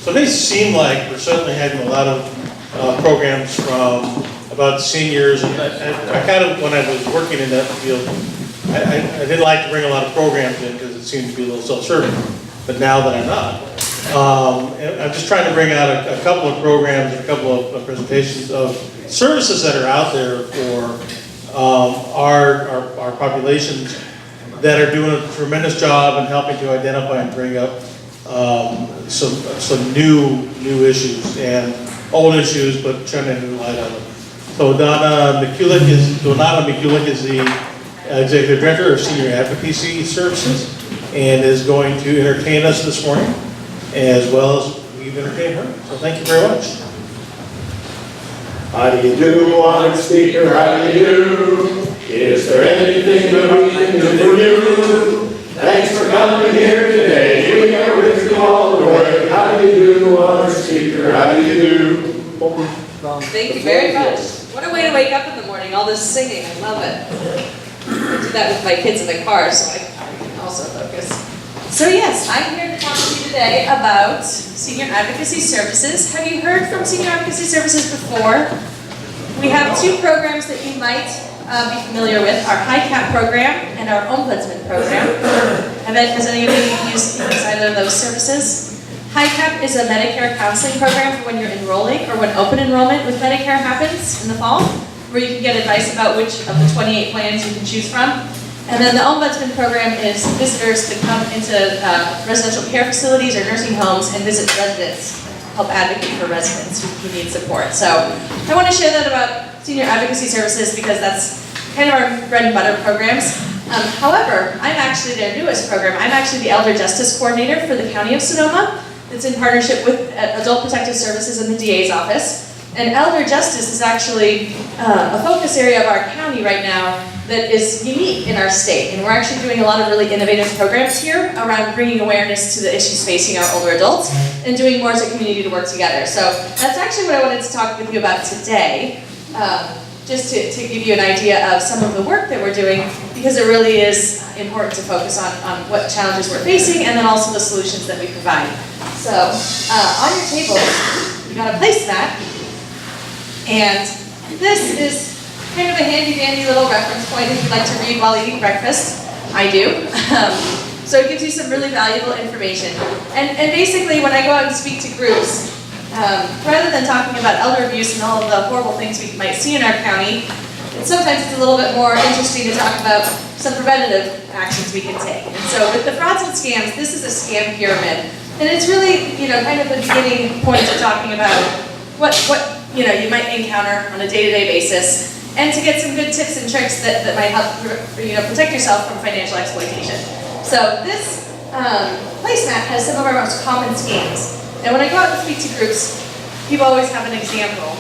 So it may seem like we're certainly having a lot of programs from about seniors, and I kind of, when I was working in that field, I didn't like to bring a lot of programs in because it seemed to be a little self-serving, but now that I'm not, I'm just trying to bring out a couple of programs and a couple of presentations of services that are out there for our populations that are doing a tremendous job in helping to identify and bring up some new issues and old issues, but shining a new light on them. So Donata McCulloch is the Executive Director of Senior Advocacy Services and is going to entertain us this morning, as well as we've entertained her. So thank you very much. How do you do, honored speaker? How do you do? Is there anything that we can do for you? Thanks for coming here today. We are with you all the way. How do you do, honored speaker? How do you do? Thank you very much. What a way to wake up in the morning, all this singing, I love it. I do that with my kids in the car, so I can also focus. So yes, I'm here to talk to you today about Senior Advocacy Services. Have you heard from Senior Advocacy Services before? We have two programs that you might be familiar with, our HiCap program and our Ombudsman program. Has any of you used either of those services? HiCap is a Medicare counseling program for when you're enrolling or when open enrollment with Medicare happens in the fall, where you can get advice about which of the 28 plans you can choose from. And then the Ombudsman program is visitors that come into residential care facilities or nursing homes and visit residents, help advocate for residents who need support. So I want to share that about Senior Advocacy Services because that's kind of our bread and butter programs. However, I'm actually their newest program. I'm actually the Elder Justice Coordinator for the County of Sonoma. It's in partnership with Adult Protective Services in the DA's office. And Elder Justice is actually a focus area of our county right now that is unique in our state. And we're actually doing a lot of really innovative programs here around bringing awareness to the issues facing our older adults and doing more as a community to work together. So that's actually what I wanted to talk with you about today, just to give you an idea of some of the work that we're doing, because it really is important to focus on what challenges we're facing and then also the solutions that we provide. So on your table, you got a placemat. And this is kind of a handy-dandy little reference point if you'd like to read while eating breakfast. I do. So it gives you some really valuable information. And basically, when I go out and speak to groups, rather than talking about elder abuse and all of the horrible things we might see in our county, sometimes it's a little bit more interesting to talk about some preventative actions we can take. And so with the frauds and scams, this is a scam pyramid. And it's really, kind of the beginning point of talking about what you might encounter on a day-to-day basis, and to get some good tips and tricks that might help protect yourself from financial exploitation. So this placemat has some of our most common scams. And when I go out and speak to groups, people always have an example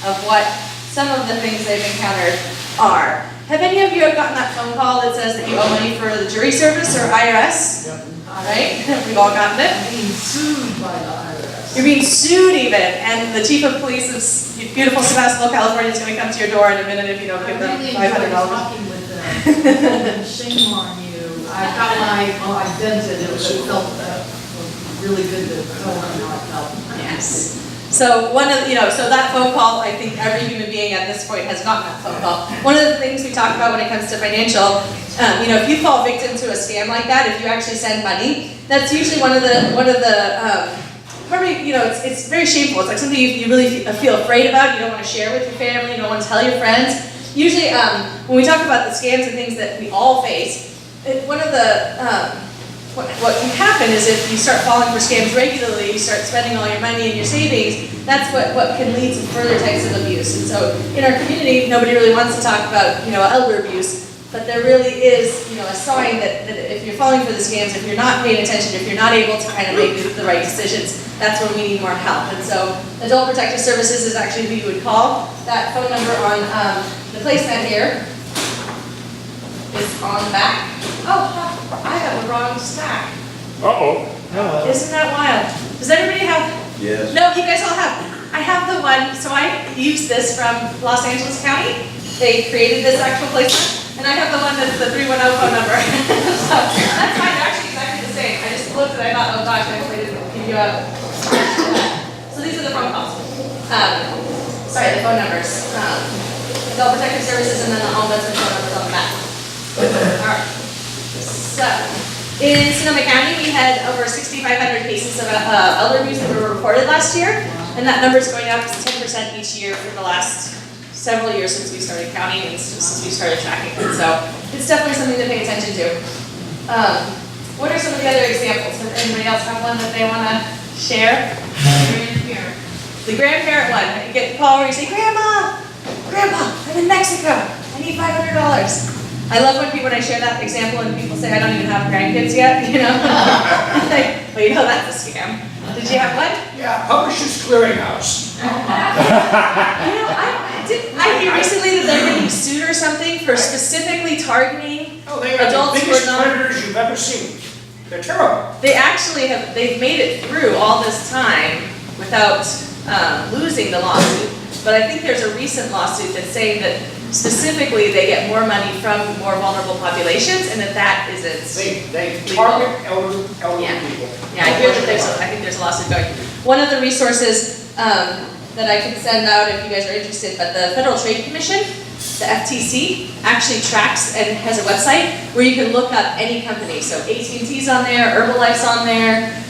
of what some of the things they've encountered are. Have any of you gotten that phone call that says that you owe money for the jury service or IRS? Yep. All right, we've all gotten it. Being sued by the IRS. You're being sued even, and the chief of police of beautiful Sebastopol, California is going to come to your door in a minute if you don't give them $500. Talking with them. Shame on you. I felt like, I vented. It felt really good to tell them how it felt. Yes. So so that phone call, I think every human being at this point has gotten that phone call. One of the things we talk about when it comes to financial, if you fall victim to a scam like that, if you actually send money, that's usually one of the probably, it's very shameful. It's like something you really feel afraid about. You don't want to share with your family. You don't want to tell your friends. Usually, when we talk about the scams and things that we all face, one of the what can happen is if you start falling for scams regularly, you start spending all your money and your savings, that's what can lead to further types of abuse. And so in our community, nobody really wants to talk about, elder abuse, but there really is, a sign that if you're falling for the scams, if you're not paying attention, if you're not able to kind of make the right decisions, that's when we need more help. And so Adult Protective Services is actually who you would call. That phone number on the placemat here is on the back. Oh, I have the wrong stack. Uh-oh. Isn't that wild? Does everybody have? Yes. No, you guys all have. I have the one, so I used this from Los Angeles County. They created this actual placement, and I have the one that's the 310 phone number. So that's fine, they're actually exactly the same. I just looked and I thought, oh gosh, I hope I didn't give you a, so these are the phone calls. Sorry, the phone numbers. Adult Protective Services and then the Ombudsman phone numbers on the back. Alright. So, in Sonoma County, we had over 6,500 cases of elder abuse that were reported last year, and that number is going up 10% each year for the last several years since we started counting and since we started tracking it. So, it's definitely something to pay attention to. What are some of the other examples? Does anybody else have one that they want to share? The grandparent one. You get the call where you say, Grandma, I'm in Mexico. I need $500. I love when I share that example and people say, I don't even have grandkids yet, you know? Like, well, you know that's a scam. Did you have one? Yeah, Publishers Clearinghouse. I hear recently that they're getting sued or something for specifically targeting Oh, they are adults the who are biggest not. predators you've ever seen. They're terrible. They actually they've made it through all this time without losing the lawsuit. But I think there's a recent lawsuit that's saying that specifically they get more money from more vulnerable populations and that isn't. They target elderly Yeah. people. Yeah, I hear that I think there's a lawsuit going. One of the resources that I can send out if you guys are interested, but the Federal Trade Commission, the FTC, actually tracks and has a website where you can look up any company. So AT&T's on there, Herbalife's on there.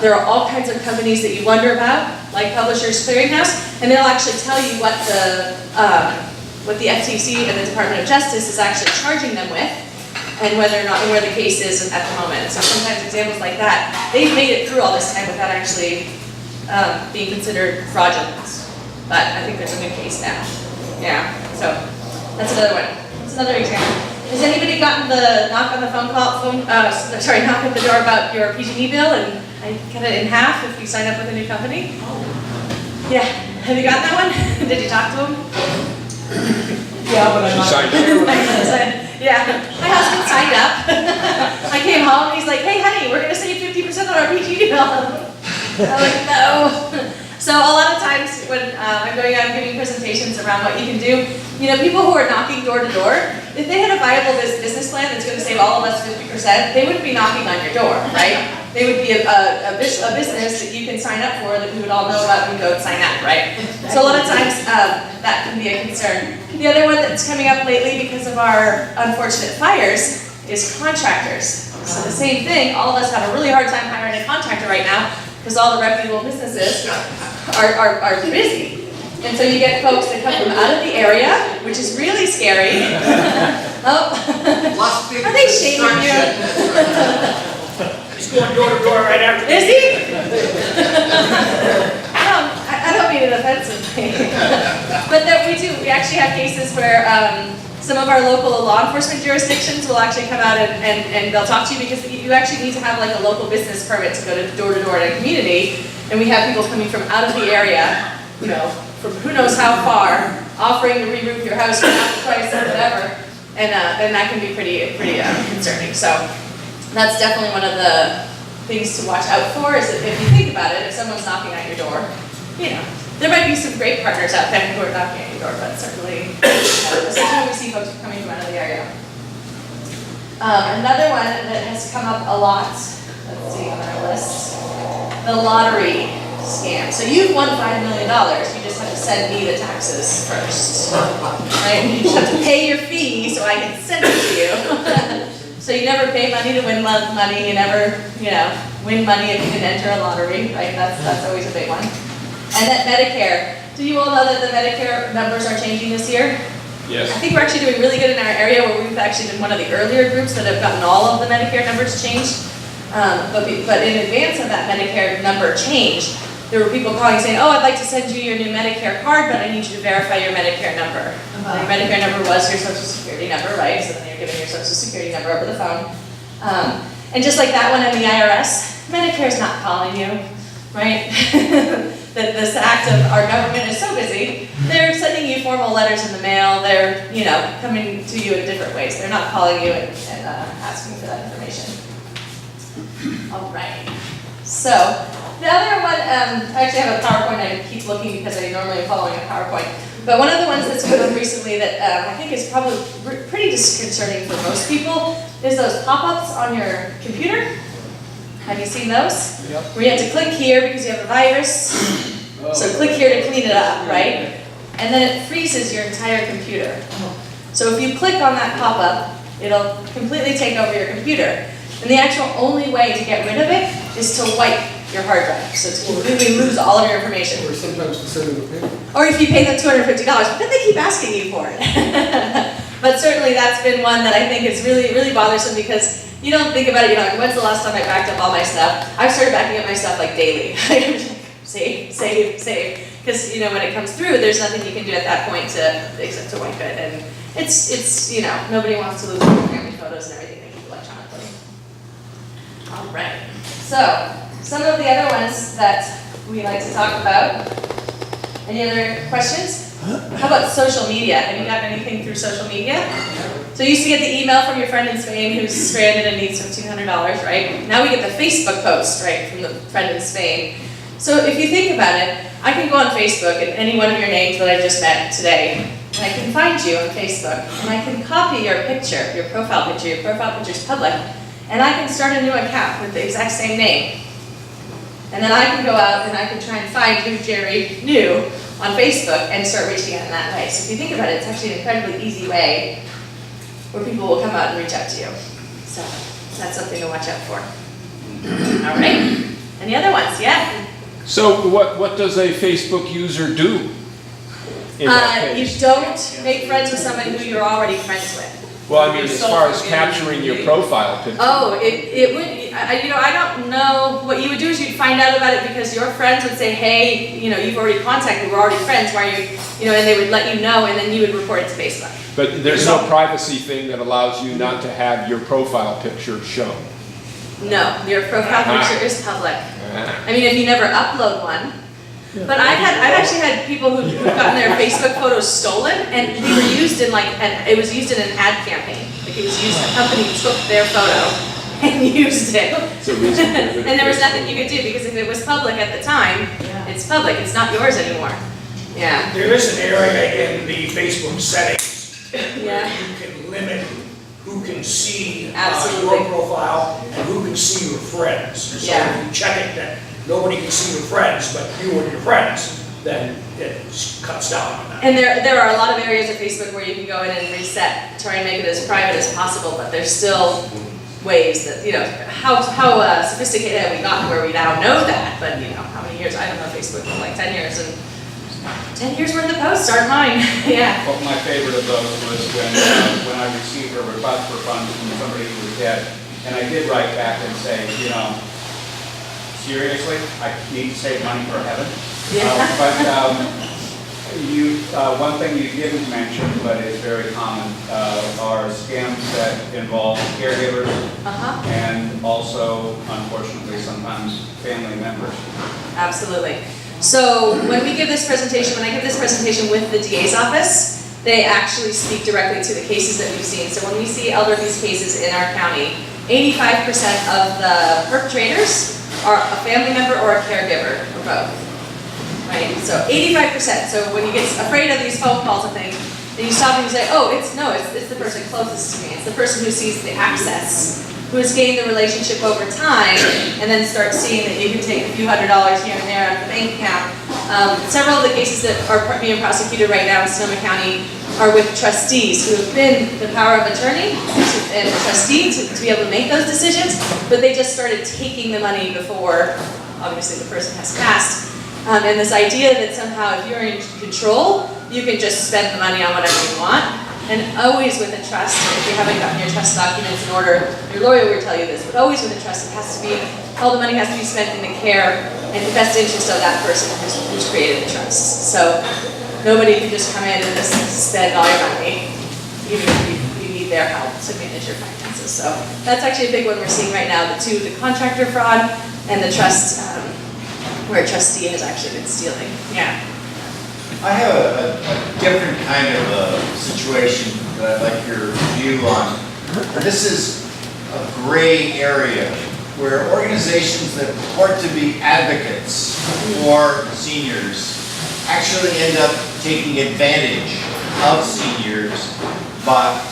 There are all kinds of companies that you wonder about, like Publishers Clearinghouse, and they'll actually tell you what the FTC and the Department of Justice is actually charging them with, and whether or not and where the case is at the moment. So sometimes examples like that, they've made it through all this time without actually being considered fraudulent. But I think there's a good case now. Yeah. So that's another one. That's another example. Has anybody gotten the knock on the knock at the door about your PG&E bill and I cut it in half if you sign up with a new company? Yeah. Have you gotten that one? Did you talk to him? Yeah, but I'm not. Yeah. My husband signed up. I came home and he's like, hey honey, we're going to save 50% on our PG&E bill. I'm like, no. So a lot of times when I'm going out and giving presentations around what you can do, you know, people who are knocking door to door, if they had a viable business plan that's going to save all of us 50%, they wouldn't be knocking on your door, right? They would be a business that you can sign up for that we would all know about and go and sign up, right? So a lot of times that can be a concern. The other one that's coming up lately because of our unfortunate fires is contractors. So the same thing, all of us have a really hard time hiring a contractor right now because all the reputable businesses are busy. And so you get folks that come from out of the area, which is really scary. Oh, are they shaming you? He's going door to door right after. Is he? I don't mean it offensively. But that we actually have cases where some of our local law enforcement jurisdictions will actually come out and they'll talk to you because you actually need to have like a local business permit to go to door in a community. And we have people coming from out of the area, you know, from who knows how far, offering to re-roof your house for half the price or whatever. And that can be pretty concerning. So that's definitely one of the things to watch out for is that if you think about it, if someone's knocking at your door, you know, there might be some great partners out there who are knocking at your door, but certainly, especially when we see folks coming from out of the area. Another one that has come up a lot, let's see on our list, the lottery scam. So you've won $5 million, you just have to send me the taxes first, right? You just have to pay your fee so I can send it to you. So you never pay money to win money, you never, you know, win money if you didn't enter a lottery, right? That's always a big one. And then Medicare. Do you all know that the Medicare numbers are changing this year? Yes. I think we're actually doing really good in our area where we've actually been one of the earlier groups that have gotten all of the Medicare numbers changed. But in advance of that Medicare number change, there were people calling saying, oh, I'd like to send you your new Medicare card, but I need you to verify your Medicare number. Your Medicare number was your Social Security number, right? So then you're giving your Social Security number over the phone. And just like that one in the IRS, Medicare's not calling you, right? This act of our government is so busy, they're sending you formal letters in the mail, they're, you know, coming to you in different ways. They're not calling you and asking for that information. All right. So, the other one, I actually have a PowerPoint, I keep looking because I normally am following a PowerPoint. But one of the ones that's come up recently that I think is probably pretty disconcerting for most people is those pop-ups on your computer. Have you seen those? Yep. Where you have to click here because you have a virus. So click here to clean it up, right? And then it freezes your entire computer. So if you click on that pop-up, it'll completely take over your computer. And the actual only way to get rid of it is to wipe your hard drive. So to completely lose all of your information. Or sometimes to send it a paper. Or if you pay them $250, but then they keep asking you for it. But certainly that's been one that I think is really, really bothersome because you don't think about it, you're like, when's the last time I backed up all my stuff? I've started backing up my stuff like daily. I'm just like, save, save, save. Because you know, when it comes through, there's nothing you can do at that point except to wipe it. And it's you know, nobody wants to lose their family photos and everything they keep electronically. All right. So, some of the other ones that we like to talk about. Any other questions? How about social media? Have you gotten anything through social media? So you used to get the email from your friend in Spain who's stranded and needs $1,500, right? Now we get the Facebook post, right, from the friend in Spain. So if you think about it, I can go on Facebook and any one of your names that I just met today, and I can find you on Facebook, and I can copy your picture, your profile picture's public, and I can start a new account with the exact same name. And then I can go out and I can try and find who Jerry knew on Facebook and start reaching out in that way. So if you think about it, it's actually an incredibly easy way where people will come out and reach out to you. So that's something to watch out for. All right. Any other ones? Yeah? So what does a Facebook user do in that You case? don't make friends with someone who you're already friends with. Well, I mean, as far as capturing your profile picture. Oh, it would, you know, I don't know, what you would do is you'd find out about it because your friends would say, hey, you know, you've already contacted, we're already friends, why are you know, and they would let you know, and then you would report it to Facebook. But there's no privacy thing that allows you not to have your profile picture shown. No, your profile picture is public. I mean, if you never upload one, but I've actually had people who've gotten their Facebook photos stolen, and they were used in it was used in an ad campaign. Like it was used, a company took their photo and used it. It's a reason to get rid of And there was Facebook. nothing you could do, because if it was public at the time, it's public, it's not yours anymore. Yeah, There is an area in the Facebook settings where yeah, you can limit who can see Absolutely. your profile and who can see your friends. So Yeah. if you check it that nobody can see your friends, but you and your friends, then it cuts down on that. and there are a lot of areas of Facebook where you can go in and reset, try and make it as private as possible, but there's still ways that, you know, how sophisticated have we gotten where we now know that, but you know, how many years, I don't know Facebook for like 10 years, and 10 years worth of posts aren't mine, yeah. Well, my favorite of those was when I received a request for funds from somebody who was dead, and I did write back and say, you know, seriously, I need to save money for heaven. One thing you didn't mention, but is very common, are scams that involve caregivers and also, unfortunately, sometimes family members. Absolutely. So when we give this presentation, when I give this presentation with the DA's office, they actually speak directly to the cases that we've seen. So when we see elder abuse cases in our county, 85% of the perpetrators are a family member or a caregiver, or both. Right? So 85%. So when you get afraid of these phone calls and things, then you stop and you say, oh, it's the person closest to me. It's the person who sees the access, who has gained the relationship over time, and then start seeing that you can take a few $100s here and there out of the bank account. Several of the cases that are being prosecuted right now in Sonoma County are with trustees who have been the power of attorney and a trustee to be able to make those decisions, but they just started taking the money before, obviously, the person has passed. And this idea that somehow if you're in control, you can just spend the money on whatever you want. And always with a trust, if you haven't gotten your trust documents in order, your lawyer will tell you this, but always with a trust, it has to be, all the money has to be spent in the care and the best interest of that person who's created the trust. So nobody can just come in and just spend all your money, even if you need their help to manage your finances. So that's actually a big one we're seeing right now, the contractor fraud and the trust, where a trustee has actually been stealing. Yeah. I have a different kind of a situation that I'd like your view on. This is a gray area where organizations that purport to be advocates for seniors actually end up taking advantage of seniors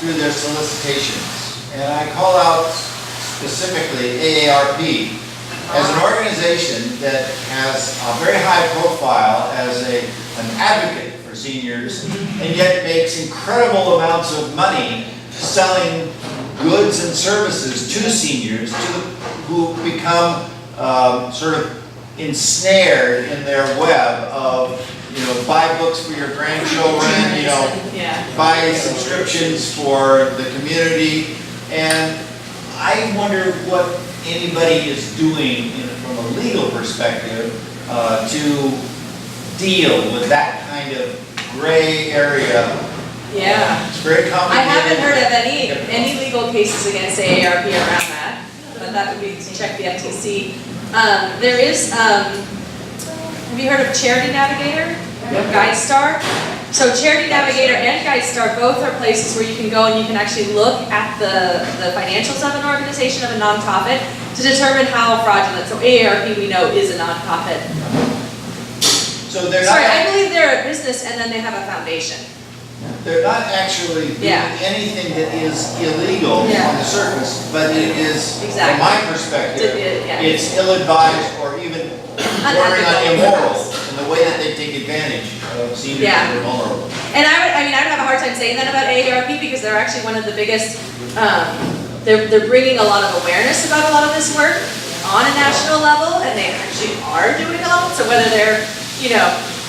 through their solicitations. And I call out specifically AARP as an organization that has a very high profile as an advocate for seniors, and yet makes incredible amounts of money selling goods and services to seniors who become sort of ensnared in their web of, buy books for your grandchildren, buy subscriptions for the community. And I wonder what anybody is doing from a legal perspective to deal with that kind of gray area. Yeah. It's very I complicated. haven't heard of any legal cases against AARP around that, but that would be to check the FTC. There is, have you heard of Charity Navigator? GuideStar? So Charity Navigator and GuideStar both are places where you can go and you can actually look at the financials of an organization, of a nonprofit, to determine how fraudulent. So AARP, we know, is a nonprofit. So they're Sorry, not, I believe they're a business and then they have a foundation. they're not actually doing Yeah. anything that is illegal Yeah. on the surface, but it is, from Exactly. my perspective, Yeah. it's ill-advised or even bordering on Unethical. immoral in the way that they take advantage of seniors Yeah. who are vulnerable. And I would have a hard time saying that about AARP because they're actually one of the biggest, they're bringing a lot of awareness about a lot of this work on a national level, and they actually are doing a lot. So whether they're,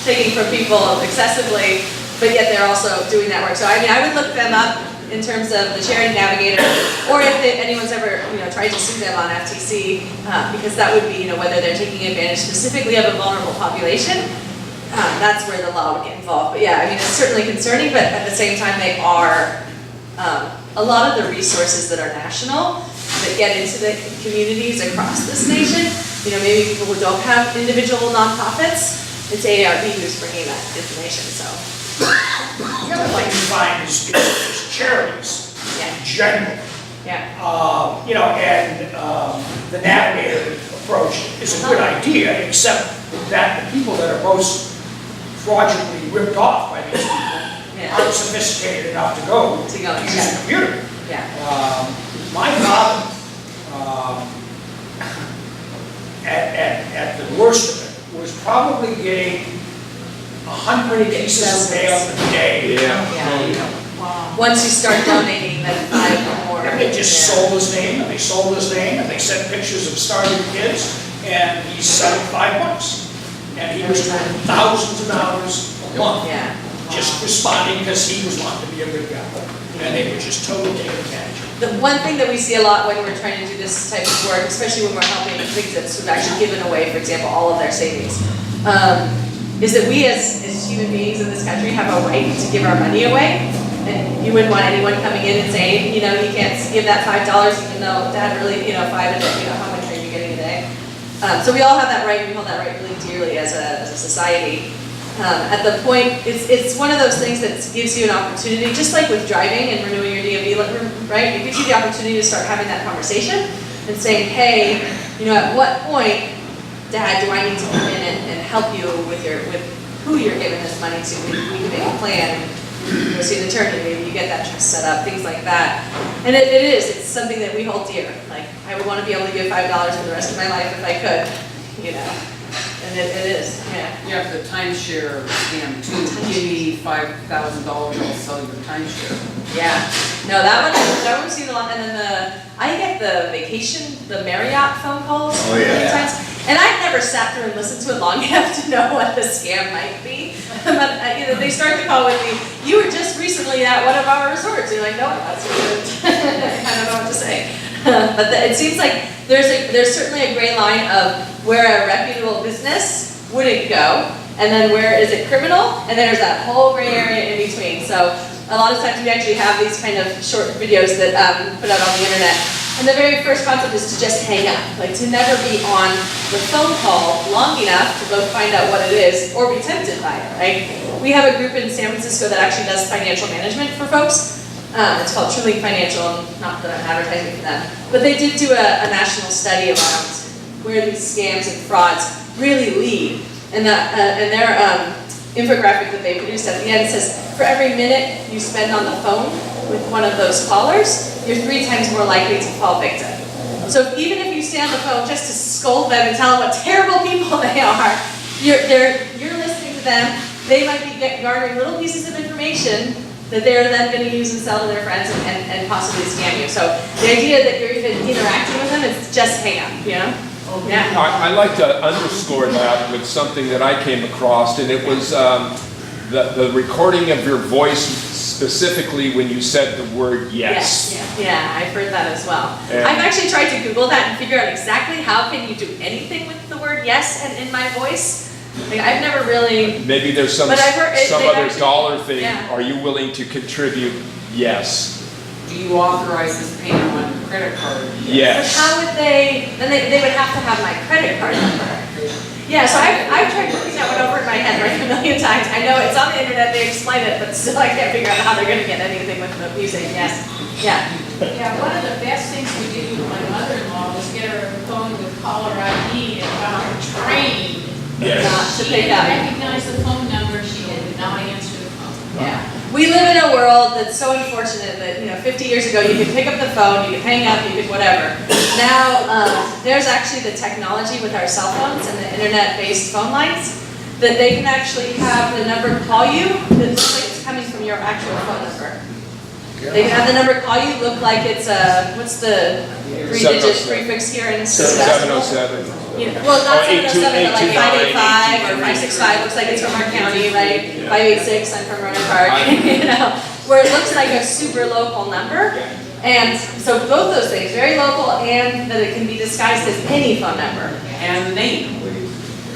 taking from people excessively, but yet they're also doing that work. So I would look them up in terms of the Charity Navigator, or if anyone's ever, tried to sue them on FTC, because that would be, whether they're taking advantage specifically of a vulnerable population. That's where the law would get involved. But yeah, it's certainly concerning, but at the same time, they are a lot of the resources that are national that get into the communities across this nation. Maybe people who don't have individual nonprofits, it's AARP who's bringing that information, so. The other thing you find is charities Yeah. in general. Yeah. And the navigator approach is a good idea, except that the people that are most fraudulently ripped off by these people aren't sophisticated enough to go To go, use yeah. a computer. Yeah. My father, at the worst of it, was probably getting 100 pieces of mail a day. Yeah. Once you start donating, then 5 or more. And they just sold his name, and they sold his name, and they sent pictures of starving kids, and he selling $5. And he was doing thousands of dollars a month, Yeah. just responding because he was wanting to be a good guy. And they were just totally taking advantage of it. The one thing that we see a lot when we're trying to do this type of work, especially when we're helping victims who've actually given away, for example, all of their savings, is that we as human beings in this country have a right to give our money away. And you wouldn't want anyone coming in and saying, you can't give that $5 even though Dad really, 5 a day, how much are you getting a day? So we all have that right, we hold that right really dearly as a society. At the point, it's one of those things that gives you an opportunity, just like with driving and renewing your DMV, right? It gives you the opportunity to start having that conversation and saying, hey, at what point, Dad, do I need to come in and help you with who you're giving this money to? We can make a plan. Go see an attorney, maybe you get that trust set up, things like that. And it's something that we hold dear. Like, I would want to be able to give $5 for the rest of my life if I could, And it is, yeah. You have the timeshare scam too. Give me $5,000, I'll sell you the timeshare. Yeah. No, that one's seen a lot. And then I get the Marriott phone calls many times. And I've never sat through and listened to it long enough to know what the scam might be. But they start the call with me, you were just recently at one of our resorts. You're like, no, that's good. I don't know what to say. But it seems like there's certainly a gray line of where a reputable business wouldn't go, and then where is it criminal, and there's that whole gray area in between. So a lot of times we actually have these kind of short videos that put out on the internet. And the very first concept is to just hang up, like to never be on the phone call long enough to both find out what it is or be tempted by it, right? We have a group in San Francisco that actually does financial management for folks. It's called Truly Financial, not that I'm advertising for them, but they did do a national study around where these scams and frauds really lead. And their infographic that they produced at the end says, for every minute you spend on the phone with one of those callers, you're 3 times more likely to fall victim. So even if you you stay on the phone just to scold them and tell them what terrible people they are. You're listening to them. They might be garnering little pieces of information that they're then going to use and sell to their friends and possibly scam you. So the idea that you're even interacting with them is just hang up, you know? Yeah. I'd like to underscore that with something that I came across, and it was the recording of your voice specifically when you said the word yes. Yeah, I've heard that as well. And I've actually tried to Google that and figure out exactly how can you do anything with the word yes and in my voice. Like, I've never really. Maybe there's some But I've heard other actually, dollar thing. yeah. Are you willing to contribute? Yes. Do you authorize this payment on your credit card? But Yes. how would they? Then they would have to have my credit card number. Yeah, so I've tried putting that one over in my head like a million times. I know it's on the internet, they explain it, but still I can't figure out how they're going to get anything with the music. Yes. Yeah. Yeah, one of the best things we did with my mother-in-law was get her a phone with caller ID and got her trained. Yes. To She pick didn't up. recognize the phone number, she did not answer the phone. Yeah. We live in a world that's so unfortunate that, 50 years ago, you could pick up the phone, you could hang up, you could whatever. Now, there's actually the technology with our cell phones and the internet-based phone lines that they can actually have the number call you that looks like it's coming from your actual phone number. They can have the number call you look like it's what's the 3-digit 707. prefix here in 707. Well, not Oh, 707, but like 829, 585 or 565, looks like it's from our county, right? 586, I'm from Roanoke Park, where it looks like a super local number. And so both those things, very local and that it can be disguised as any phone number. And the name.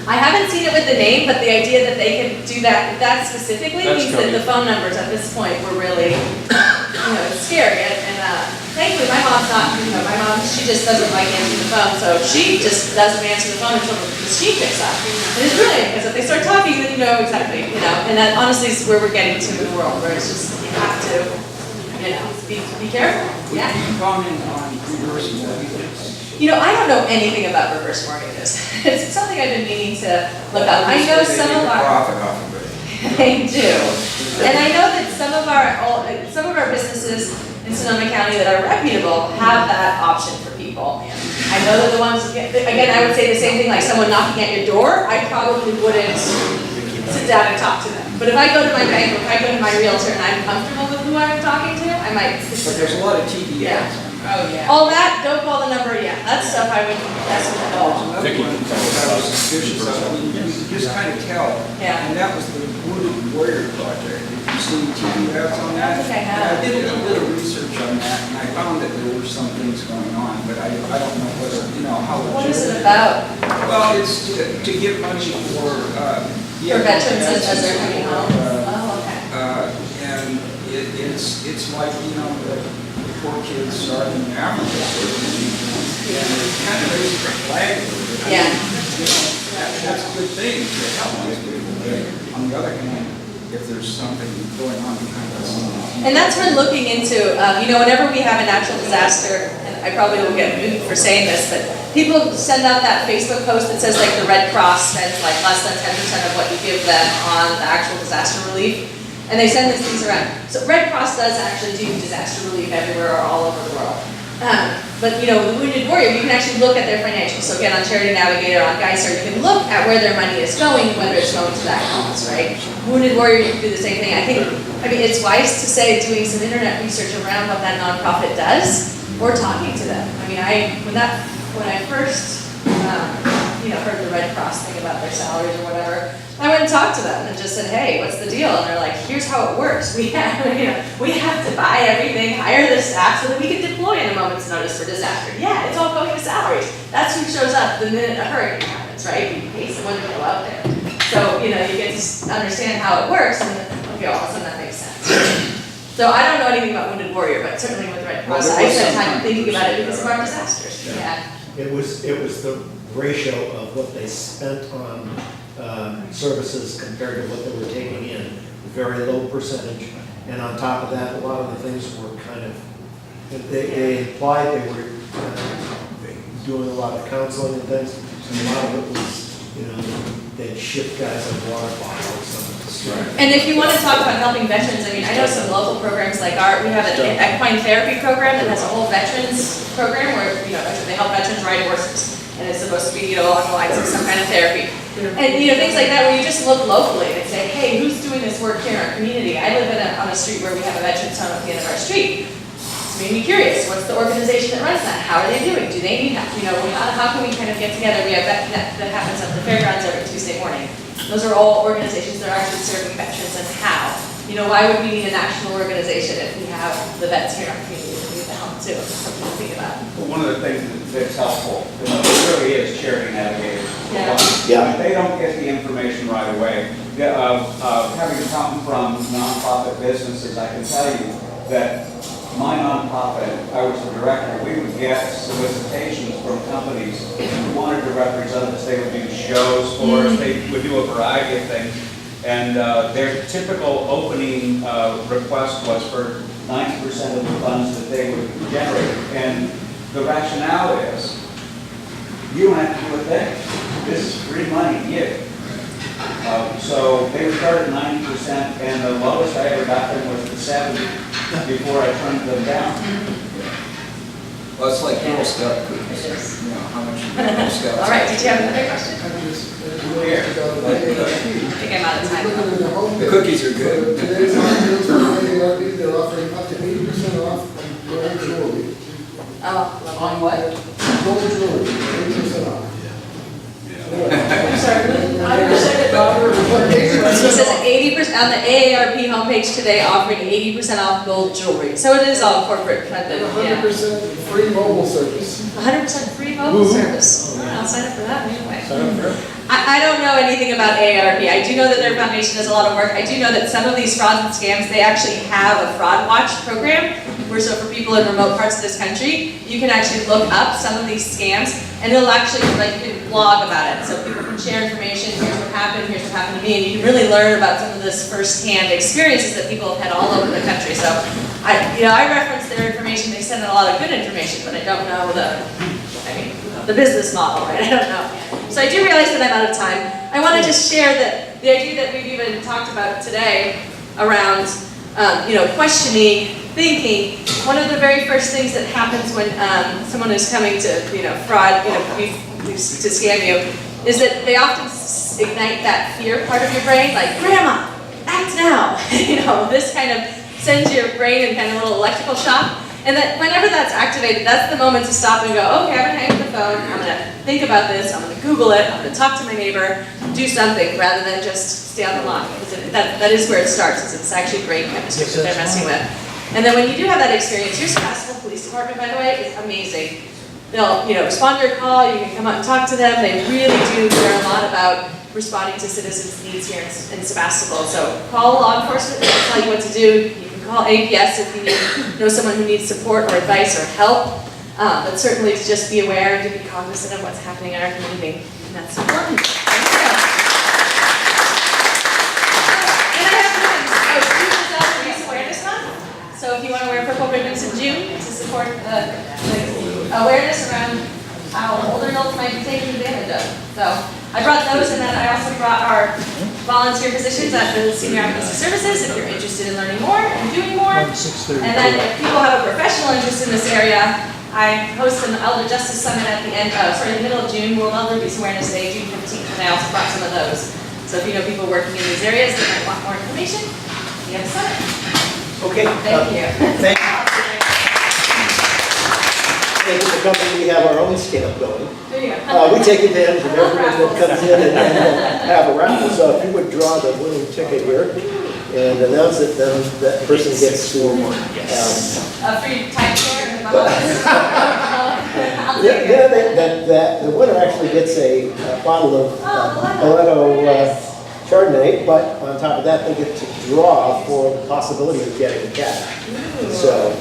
I haven't seen it with the name, but the idea that they can do that specifically That's means that coming. the phone numbers at this point were really, it's scary. And thankfully, my mom's not, my mom, she just doesn't like answering the phone, so she just doesn't answer the phone until the machine picks up. And it's brilliant, because if they start talking, then you know exactly, and that honestly is where we're getting to in the world, where it's just, you have to, be careful. Yeah. Comment on reverse mortgages. I don't know anything about reverse mortgages. It's something I've been meaning to look up. I know some of our. Profit off of it. They do. And I know that some of our businesses in Sonoma County that are reputable have that option for people. I know that the ones, again, I would say the same thing, like someone knocking at your door, I probably wouldn't sit down and talk to them. But if I go to my bank or if I go to my realtor and I'm comfortable with who I'm talking to, I might. But there's a lot of TV ads on Oh, yeah. All that, don't call the number, yeah, that's stuff I would, that's what I Another one that I was suspicious of, you can just kind of tell. Yeah. And that was the Wounded Warrior Project. Have you seen TV ads on that? I don't think I have. I did a little bit of research on that, and I found that there were some things going on, but I don't know whether, how legit. What is it about? Well, it's to get money for, For veterans as they're coming home? Oh, okay. And it's like, the poor kids starving in Africa, and it kind of raises the flag. Yeah. That's a good thing to help these people, but on the other hand, if there's something going on behind the scenes. And that's where looking into, whenever we have a natural disaster, and I probably will get moved for saying this, but people send out that Facebook post that says like the Red Cross spends like less than 10% of what you give them on the actual disaster relief. And they send these things around. So Red Cross does actually do disaster relief everywhere or all over the world. But with the Wounded Warrior, you can actually look at their financials. So again, on Charity Navigator, on Geyser, you can look at where their money is going, whether it's going to that cause, right? Wounded Warrior, you can do the same thing. I mean, it's wise to say doing some internet research around what that nonprofit does, or talking to them. I mean, when I first heard the Red Cross thing about their salaries or whatever, I went and talked to them and just said, hey, what's the deal? And they're like, here's how it works. We have to buy everything, hire the staff so that we can deploy in a moment's notice for disaster. Yeah, it's all going to salaries. That's who shows up the minute a hurricane happens, right? We pay someone to go out there. So, you get to understand how it works and okay, all of a sudden that makes sense. So I don't know anything about Wounded Warrior, but certainly with Red Cross, I spent time thinking about it because of our disasters. Yeah. It was the ratio of what they spent on services compared to what they were taking in, very low percentage. And on top of that, a lot of the things were kind of, they implied they were doing a lot of counseling and things, and a lot of it was you know, they'd ship guys on water bottles on the street. And if you want to talk about helping veterans, I mean, I know some local programs like we have an equine therapy program that has a whole veterans program where, you know, they help veterans ride horses. And it's supposed to be, you know, along the lines of some kind of therapy. And, you know, things like that where you just look locally and say, hey, who's doing this work here in our community? I live on a street where we have a veterans home at the end of our street. It's made me curious, what's the organization that runs that? How are they doing? Do they need help? You know, how can we kind of get together? We have that happens at the fairgrounds every Tuesday morning. Those are all organizations that are actually serving veterans, and how. You know, why would we need a national organization if we have the vets here in our community that need the help too? Something to think about. Well, one of the things that's helpful, you know, it really is charity navigators. Yeah. If they don't get the information right away, having come from nonprofit businesses, I can tell you that my nonprofit, I was the director, we would get solicitations from companies who wanted to represent us. They would do shows for us, they would do a variety of things. And their typical opening request was for 90% of the funds that they would generate. And the rationale is, you don't have to do a thing. This is free money to you. So they would start at 90%, and the lowest I ever got them was the 70 before I turned them down. Well, it's like Girl Scout cookies. You know, how much Girl Scouts. All right, did you have another question? Here. I think I'm out of time. The cookies are good. Today's deals for AARP, they're offering up to 80% off on gold jewelry. Oh, On what? Gold jewelry, 80% off. I'm sorry, I understand it, Robert. it says 80% on the AARP homepage today, offering 80% off gold jewelry. So it is all corporate funded. 100% free mobile service. 100% free mobile service. All right, I'll sign up for that anyway. I don't know anything about AARP. I do know that their foundation does a lot of work. I do know that some of these frauds and scams, they actually have a fraud watch program, where so for people in remote parts of this country, you can actually look up some of these scams, and they'll actually, like, you can blog about it. So people can share information, here's what happened to me, and you can really learn about some of this first-hand experiences that people have had all over the country. So, I reference their information. They send a lot of good information, but I don't know the business model, right? I don't know. So I do realize that I'm out of time. I want to just share that the idea that we've even talked about today around, questioning, thinking. One of the very first things that happens when someone is coming to, fraud, to scam you, is that they often ignite that fear part of your brain, like, Grandma, act now. This kind of sends your brain in kind of a little electrical shock. And that whenever that's activated, that's the moment to stop and go, okay, I'm gonna hang up the phone, I'm gonna think about this, I'm gonna Google it, I'm gonna talk to my neighbor, do something, rather than just stay on the line. Because that is where it starts, is it's actually brain chemistry that they're messing with. And then when you do have that experience, your Sebastopol Police Department, by the way, is amazing. They'll, respond to your call, you can come out and talk to them, they really do care a lot about responding to citizens' needs here in Sebastopol. So call law enforcement, they'll tell you what to do. Call APS if you know someone who needs support or advice or help, but certainly to just be aware and to be cognizant of what's happening in our community, and that's important. Thank you. And I have ribbons. June is also Youth Awareness Month, so if you want to wear purple ribbons in June to support the awareness around how older adults might be taken advantage of. So I brought those, and then I also brought our volunteer positions at the Senior Advocacy Services if you're interested in learning more and doing more. And then if people have a professional interest in this area, I host an Elder Justice Summit at the middle of June, World Elder Abuse Awareness Day, June 15th, and I also brought some of those. So if you know people working in these areas that might want more information, we have a summit. Okay. Thank you. Thank you. Thank you for coming. We have our own scam going. There you go. We take advantage of everyone that comes in and have a raffle. So if you would draw the winning ticket here and announce it, then that person gets to A free type chair in the Bahamas. the winner actually gets a bottle of Mileto Chardonnay, but on top of that, they get to draw for the possibility of getting a cat. So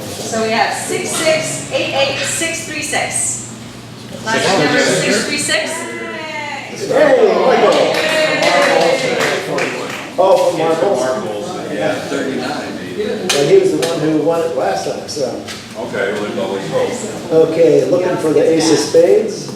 we have 6688636. Last number is 636. Hey, Michael. Oh, from Marbles. Yeah, 39. And he was the one who won it last time, so. Okay, we'll always hope. Okay, looking for the ace of spades.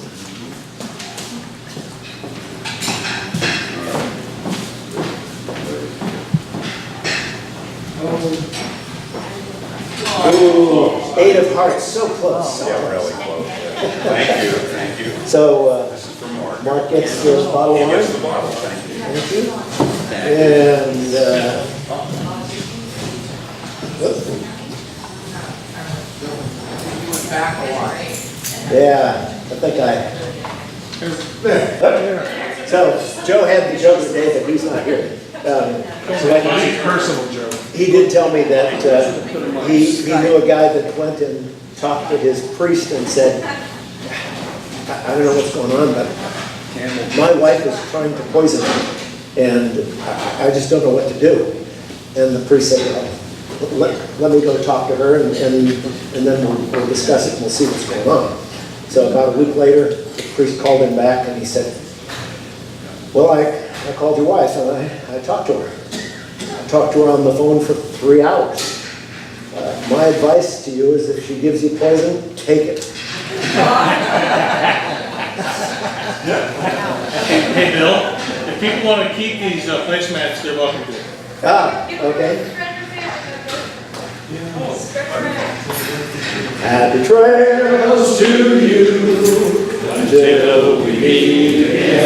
Ooh, 8 of hearts, so close. So Yeah, close. really close. Thank you, thank you. So, This is for Mark. Mark gets the bottle of He wine. gets the bottle, thank you. Thank you. Thank you. And, You went back a lot. yeah, I think so Joe had the joke today, but he's not here. So I can, Personal joke. he did tell me that he knew a guy that went and talked to his priest and said, I don't know what's going on, but my wife is trying to poison me, and I just don't know what to do. And the priest said, well, let me go talk to her, and then we'll discuss it and we'll see what's going on. So about a week later, the priest called him back and he said, well, I called your wife and I talked to her. I talked to her on the phone for 3 hours. My advice to you is if she gives you poison, take it. Hey, Bill, if people want to keep these placemats, they're welcome to. Ah, okay. Happy trails to you until we meet